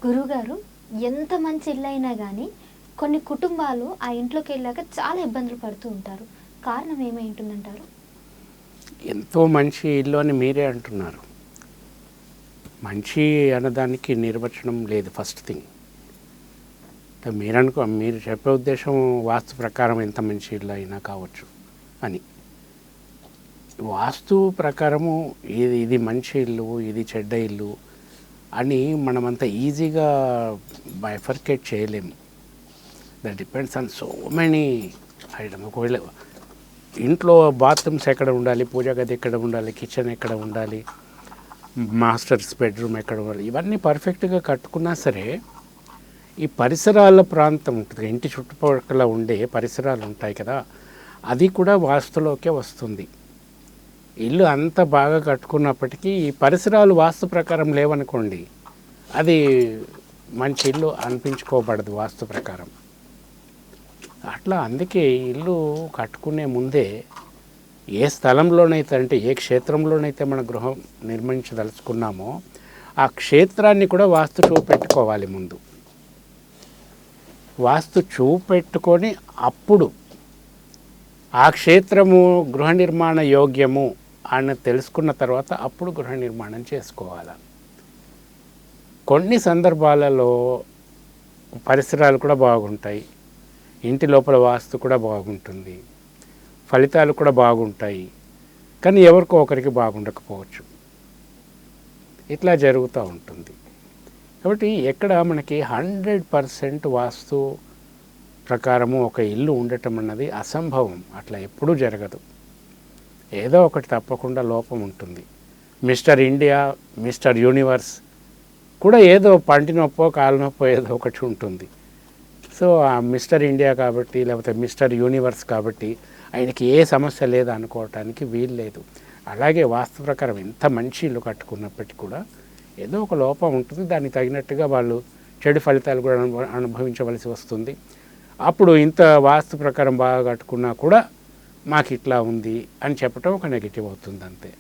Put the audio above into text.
గురువుగారు, ఎంత మంచి ఇల్లైనా గానీ, కొన్ని కుటుంబాలు ఆ ఇంట్లోకెళ్ళాక చాలా ఇబ్బందులు పడుతూ ఉంటారు. కారణం ఏమై ఉంటుందంటారు? ఎంతో మంచి ఇల్లు అని మీరే అంటున్నారు. మంచి అన్నదానికి నిర్వచనం లేదు ఫస్ట్ థింగ్. మీరు చెప్పే ఉద్దేశం వాస్తు ప్రకారం ఎంత మంచి ఇల్లు అయినా కావచ్చు అని. వాస్తు ప్రకారము ఇది మంచి ఇల్లు, ఇది చెడ్డ ఇల్లు అని మనమంత ఈజీగా బైఫర్కేట్ చేయలేము. That depends on so many item. ఒకవేళ ఇంట్లో బాత్రూమ్స్ ఎక్కడ ఉండాలి, పూజా గది ఎక్కడ ఉండాలి, కిచెన్ ఎక్కడ ఉండాలి, మాస్టర్స్ బెడ్రూమ్ ఎక్కడ ఉండాలి, ఇవన్నీ పర్ఫెక్ట్గా కట్టుకున్నా సరే ఈ పరిసరాల ప్రాంతం ఉంటుంది, ఇంటి చుట్టుపక్కల ఉండే పరిసరాలు ఉంటాయి కదా, అది కూడా వాస్తులోకే వస్తుంది. ఇల్లు అంత బాగా కట్టుకున్నప్పటికీ ఈ పరిసరాలు వాస్తు ప్రకారం లేవనుకోండి, అది మంచి ఇల్లు అనిపించుకోబడదు వాస్తు ప్రకారం. అట్లా అందుకే ఇల్లు కట్టుకునే ముందే ఏ స్థలంలోనైతే, అంటే ఏ క్షేత్రంలోనైతే మన గృహం నిర్మించదలుచుకున్నామో ఆ క్షేత్రాన్ని కూడా వాస్తు చూపెట్టుకోవాలి. ముందు వాస్తు చూపెట్టుకొని అప్పుడు ఆ క్షేత్రము గృహ నిర్మాణ యోగ్యము అని తెలుసుకున్న తర్వాత అప్పుడు గృహ నిర్మాణం చేసుకోవాలి. కొన్ని సందర్భాలలో పరిసరాలు కూడా బాగుంటాయి, ఇంటి లోపల వాస్తు కూడా బాగుంటుంది, ఫలితాలు కూడా బాగుంటాయి, కానీ ఎవరికో ఒకరికి బాగుండకపోవచ్చు. ఇట్లా జరుగుతూ ఉంటుంది. కాబట్టి ఎక్కడ మనకి 100% వాస్తు ప్రకారము ఒక ఇల్లు ఉండటం అన్నది అసంభవం. అట్లా ఎప్పుడూ జరగదు. ఏదో ఒకటి తప్పకుండా లోపం ఉంటుంది. మిస్టర్ ఇండియా, మిస్టర్ యూనివర్స్ కూడా ఏదో పంటి నొప్పో కాలు నొప్పో ఏదో ఒకటి ఉంటుంది. సో ఆ మిస్టర్ ఇండియా కాబట్టి, లేకపోతే మిస్టర్ యూనివర్స్ కాబట్టి ఆయనకి ఏ సమస్య లేదు అనుకోవటానికి వీలు లేదు. అలాగే వాస్తు ప్రకారం ఎంత మంచి ఇల్లు కట్టుకున్నప్పటికీ కూడా ఏదో ఒక లోపం ఉంటుంది. దానికి తగినట్టుగా వాళ్ళు చెడు ఫలితాలు కూడా అనుభవించవలసి వస్తుంది. అప్పుడు ఇంత వాస్తు ప్రకారం బాగా కట్టుకున్నా కూడా మాకు ఇట్లా ఉంది అని చెప్పటం ఒక నెగిటివ్ అవుతుంది అంతే.